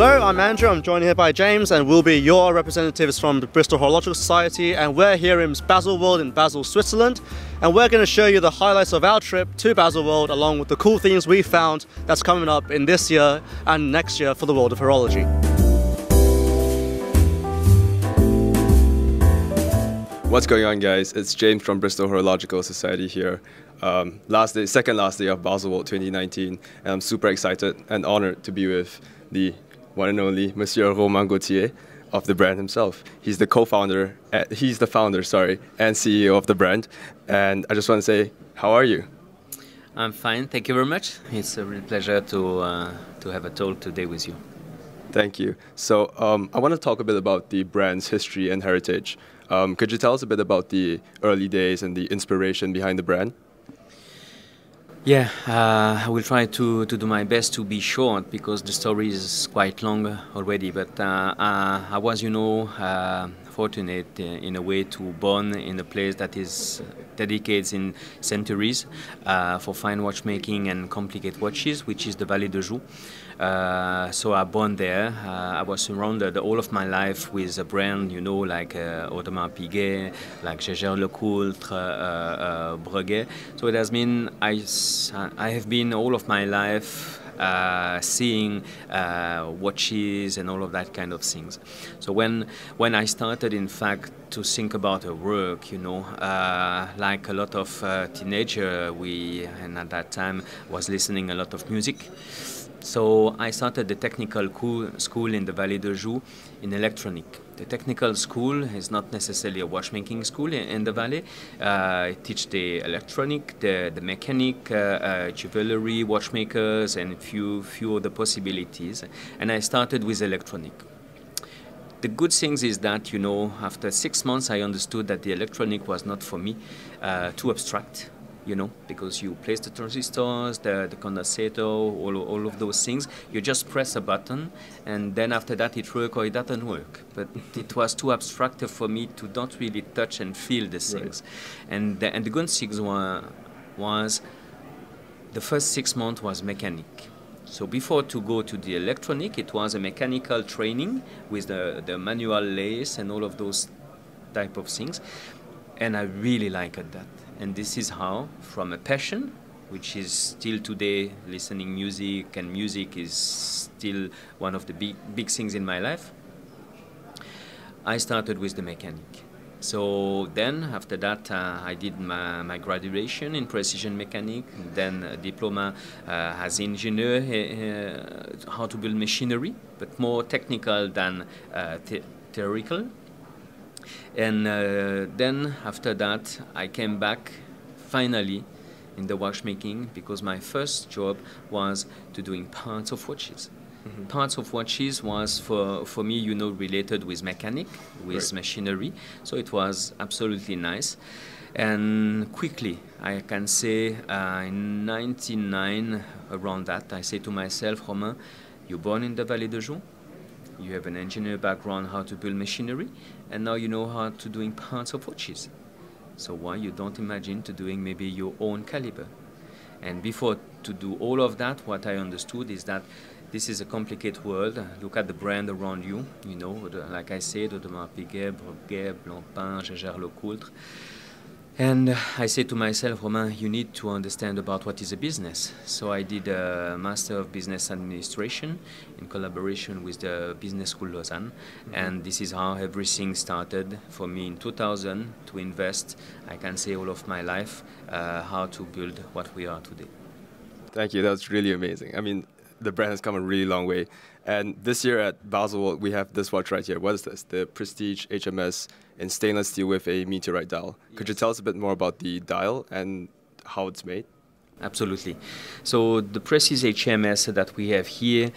Hello, I'm Andrew. I'm joined here by James, and we'll be your representatives from the Bristol Horological Society, and we're here in BaselWorld in Basel, Switzerland, and we're going to show you the highlights of our trip to BaselWorld along with the cool things we found that's coming up in this year and next year for the world of horology. What's going on, guys? It's James from Bristol Horological Society here. Second last day of BaselWorld 2019, and I'm super excited and honored to be with the one and only Monsieur Romain Gauthier of the brand himself. He's the founder, and CEO of the brand. And I just want to say, how are you? I'm fine, thank you very much. It's a real pleasure to have a talk today with you. Thank you. So I want to talk a bit about the brand's history and heritage. Could you tell us a bit about the early days and the inspiration behind the brand? Yeah, I will try to do my best to be short because the story is quite long already. But I was, fortunate in a way to born in a place that is dedicated in centuries for fine watchmaking and complicated watches, which is the Vallée de Joux. So I born there. I was surrounded all of my life with a brand, like Audemars Piguet, like Jaeger-LeCoultre, Breguet. So it has been, I have been all of my life seeing watches and all of that kind of things. So when I started, in fact, to think about a work, like a lot of teenager, and at that time was listening a lot of music. So I started the technical school in the Vallée de Joux in electronic. The technical school is not necessarily a watchmaking school in the Valley. It teaches the electronic, the mechanic, jewelry, watchmakers, and few other possibilities. And I started with electronic. The good thing is that, after 6 months, I understood that the electronic was not for me, too abstract. Because you place the transistors, the condensator, all of those things. You just press a button, and then after that it works or it doesn't work. But it was too abstract for me to not really touch and feel the things. Right. And the good thing was the first 6 months was mechanic. So before to go to the electronic, it was a mechanical training with the manual lace and all of those type of things. And I really liked that. And this is how, from a passion, which is still today listening music, and music is still one of the big things in my life, I started with the mechanic. So then, after that, I did my graduation in precision mechanic, then a diploma as engineer, how to build machinery, but more technical than theoretical. And then after that, I came back finally in the watchmaking because my first job was to doing parts of watches. Mm-hmm. Parts of watches was for me, related with mechanic, with machinery. So it was absolutely nice. And quickly, I can say in 99, around that, I say to myself, Romain, you're born in the Vallée de Joux. You have an engineer background, how to build machinery, and now you know how to doing parts of watches. So why you don't imagine to doing maybe your own caliber? And before to do all of that, what I understood is that this is a complicated world. Look at the brand around you, like I said, Audemars Piguet, Breguet, Blancpain, Jaeger-LeCoultre. And I said to myself, Romain, you need to understand about what is a business. So I did a Master of Business Administration in collaboration with the Business School Lausanne. Mm-hmm. And this is how everything started for me in 2000 to invest, I can say all of my life, how to build what we are today. Thank you, that's really amazing. I mean, the brand has come a really long way. And this year at BaselWorld, we have this watch right here. What is this? The Prestige HMS in stainless steel with a meteorite dial. Yes. Could you tell us a bit more about the dial and how it's made? Absolutely. So the Prestige HMS that we have here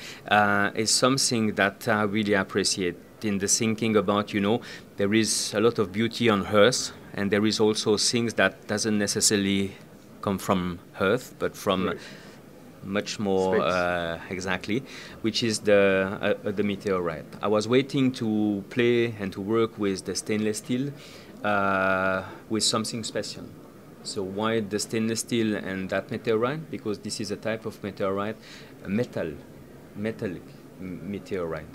is something that I really appreciate in the thinking about, there is a lot of beauty on Earth, and there is also things that doesn't necessarily come from Earth, but from much more exactly, which is the meteorite. I was waiting to play and to work with the stainless steel with something special. So why the stainless steel and that meteorite? Because this is a type of meteorite, metallic. meteorite.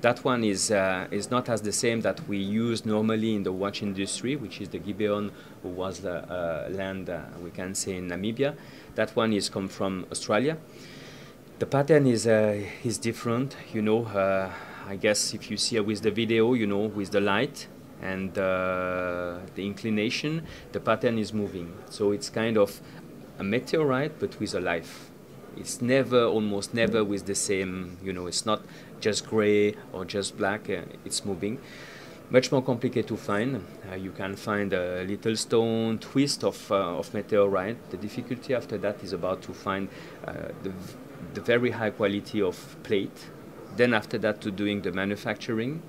That one is not as the same that we use normally in the watch industry, which is the Gibeon, who was the land, we can say, in Namibia. That one is come from Australia. The pattern is different, you know. I guess if you see with the video, you know, with the light and the inclination, the pattern is moving. So it's kind of a meteorite, but with a life. It's never, almost never with the same, you know, it's not just gray or just black, it's moving. Much more complicated to find. You can find a little stone twist of meteorite. The difficulty after that is about to find the very high quality of plate. Then after that to doing the manufacturing.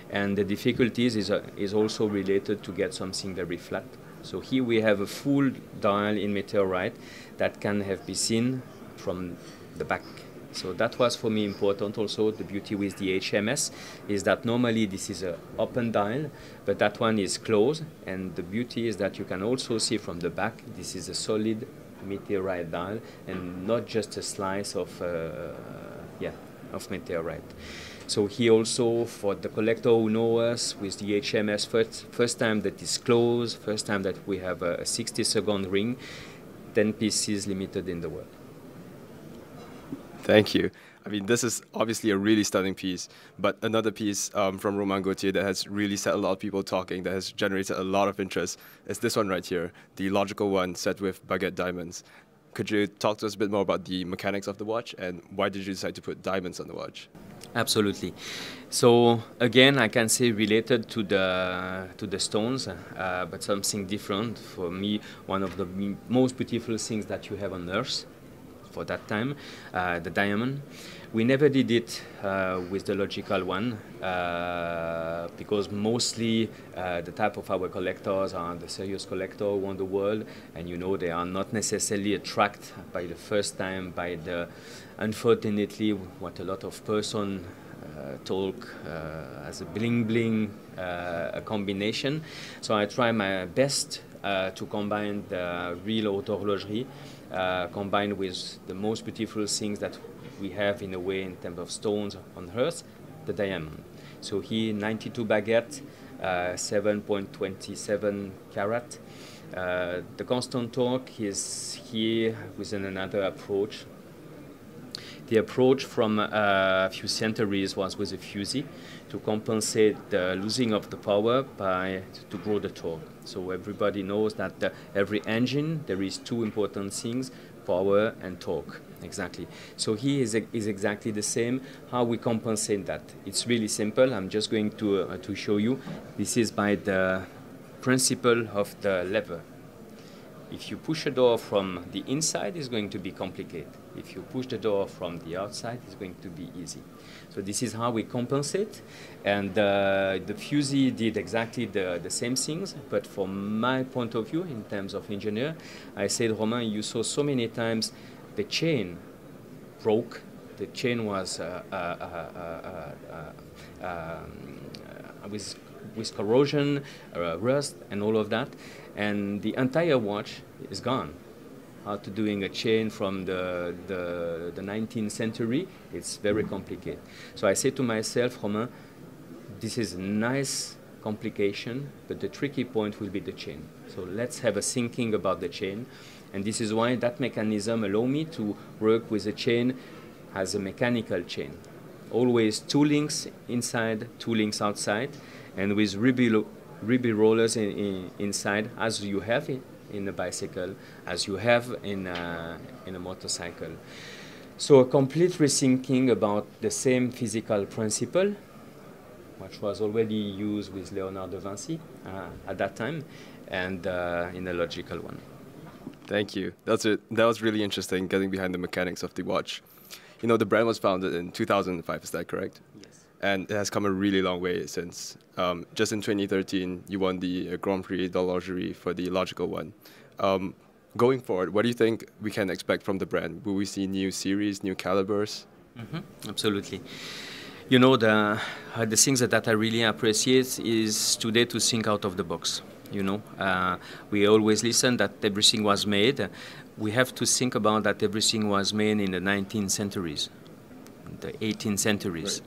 And the difficulties is also related to get something very flat. So here we have a full dial in meteorite that can be seen from the back. So that was for me important also. The beauty with the HMS is that normally this is an open dial, but that one is closed. And the beauty is that you can also see from the back, this is a solid meteorite dial and not just a slice of meteorite. So here also, for the collector who know us with the HMS, first time that is closed, first time that we have a 60-second ring, 10 pieces limited in the world. Thank you. I mean, this is obviously a really stunning piece, but another piece from Romain Gauthier that has really set a lot of people talking, that has generated a lot of interest, is this one right here, the logical one set with baguette diamonds. Could you talk to us a bit more about the mechanics of the watch and why did you decide to put diamonds on the watch? Absolutely. So again, I can say related to the stones, but something different. For me, one of the most beautiful things that you have on Earth for that time, the diamond. We never did it with the logical one because mostly the type of our collectors are the serious collector around the world, and you know they are not necessarily attracted by the first time by the, unfortunately, what a lot of person talk as a bling bling combination. So I try my best to combine the real haute horlogerie combined with the most beautiful things that we have in a way in terms of stones on Earth, the diamond. So here 92 baguette, 7.27 carat. The constant torque is here with another approach. The approach from a few centuries was with a fusee to compensate the losing of the power to grow the torque. So everybody knows that every engine there is two important things: power and torque. Exactly. So here is exactly the same. How we compensate that? It's really simple. I'm just going to show you. This is by the principle of the lever. If you push a door from the inside, it's going to be complicated. If you push the door from the outside, it's going to be easy. So this is how we compensate. And the fusee did exactly the same things. But from my point of view, in terms of engineer, I said, Romain, you saw so many times the chain broke. The chain was with corrosion, rust, and all of that. And the entire watch is gone. How to doing a chain from the 19th century, it's very complicated. So I said to myself, Romain, this is a nice complication, but the tricky point will be the chain. So let's have a thinking about the chain. And this is why that mechanism allows me to work with a chain as a mechanical chain. Always two links inside, two links outside, and with ruby rollers inside, as you have it in a bicycle, as you have in a motorcycle. So a complete rethinking about the same physical principle, which was already used with Leonardo da Vinci at that time, and in a logical one. Thank you. That was really interesting, getting behind the mechanics of the watch. You know, the brand was founded in 2005, is that correct? Yes. And it has come a really long way since. Just in 2013, you won the Grand Prix d'Horlogerie for the logical one. Going forward, what do you think we can expect from the brand? Will we see new series, new calibers? Mm-hmm. Absolutely. You know, the things that I really appreciate is today to think out of the box. You know, we always listen that everything was made. We have to think about that everything was made in the 19th centuries. the 18th centuries.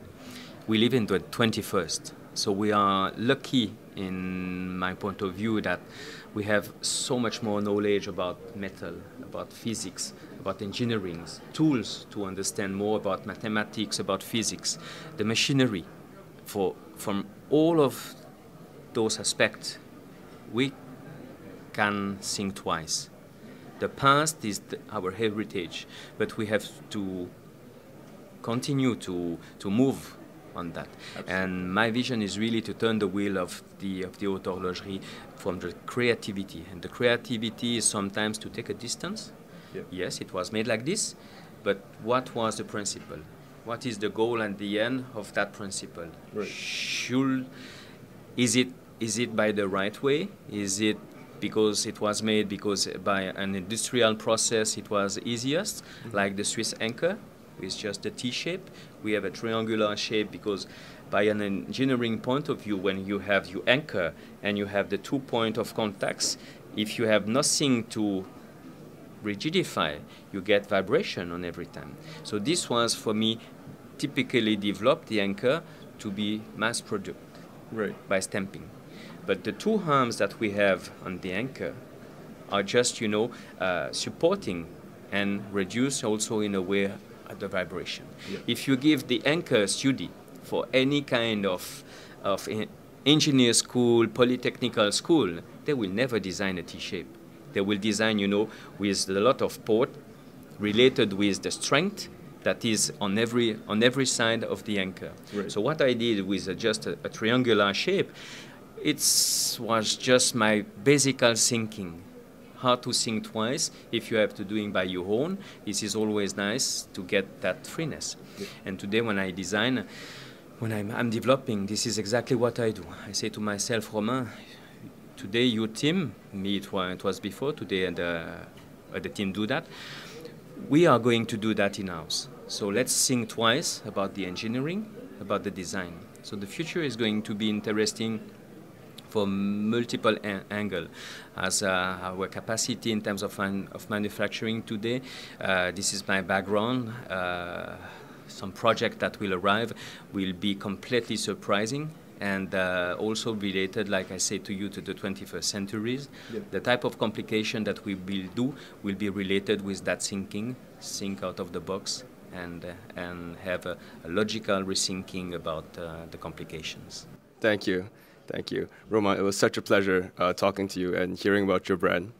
We live in the 21st. So we are lucky, in my point of view, that we have so much more knowledge about metal, about physics, about engineering, tools to understand more about mathematics, about physics, the machinery. From all of those aspects, we can think twice. The past is our heritage, but we have to continue to move on that. Absolutely. And my vision is really to turn the wheel of the haute horlogerie from the creativity. And the creativity is sometimes to take a distance. Yep. Yes, it was made like this, but what was the principle? What is the goal and the end of that principle? Right. Is it by the right way? Is it because it was made because by an industrial process it was easiest, like the Swiss anchor? It's just a T-shape. We have a triangular shape because by an engineering point of view, when you have your anchor and you have the 2 points of contacts, if you have nothing to rigidify, you get vibration on every time. So this was, for me, typically developed the anchor to be mass produced by stamping. But the two arms that we have on the anchor are just, supporting and reduce also in a way the vibration. Yeah. If you give the anchor study for any kind of engineer school, polytechnical school, they will never design a T-shape. They will design, with a lot of port related with the strength that is on every side of the anchor. Right. So what I did with just a triangular shape, it was just my basic thinking. How to think twice if you have to do it by your own. This is always nice to get that freeness. Yeah. And today when I design, when I'm developing, this is exactly what I do. I say to myself, Romain, today your team, me it was before, today and the team do that. We are going to do that in-house. So let's think twice about the engineering, about the design. So the future is going to be interesting from multiple angles. As our capacity in terms of manufacturing today, this is my background. Some project that will arrive will be completely surprising and also related, like I said to you, to the 21st centuries. Yep. The type of complication that we will do will be related with that thinking, think out of the box, and have a logical rethinking about the complications. Thank you. Thank you. Romain, it was such a pleasure talking to you and hearing about your brand.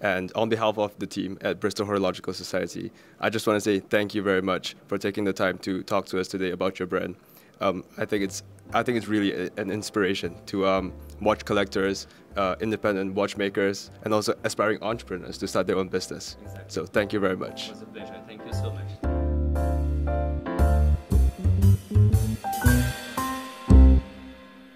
And on behalf of the team at Bristol Horological Society, I just want to say thank you very much for taking the time to talk to us today about your brand. I think it's really an inspiration to watch collectors, independent watchmakers, and also aspiring entrepreneurs to start their own business. Exactly. So thank you very much. It was a pleasure. Thank you so much.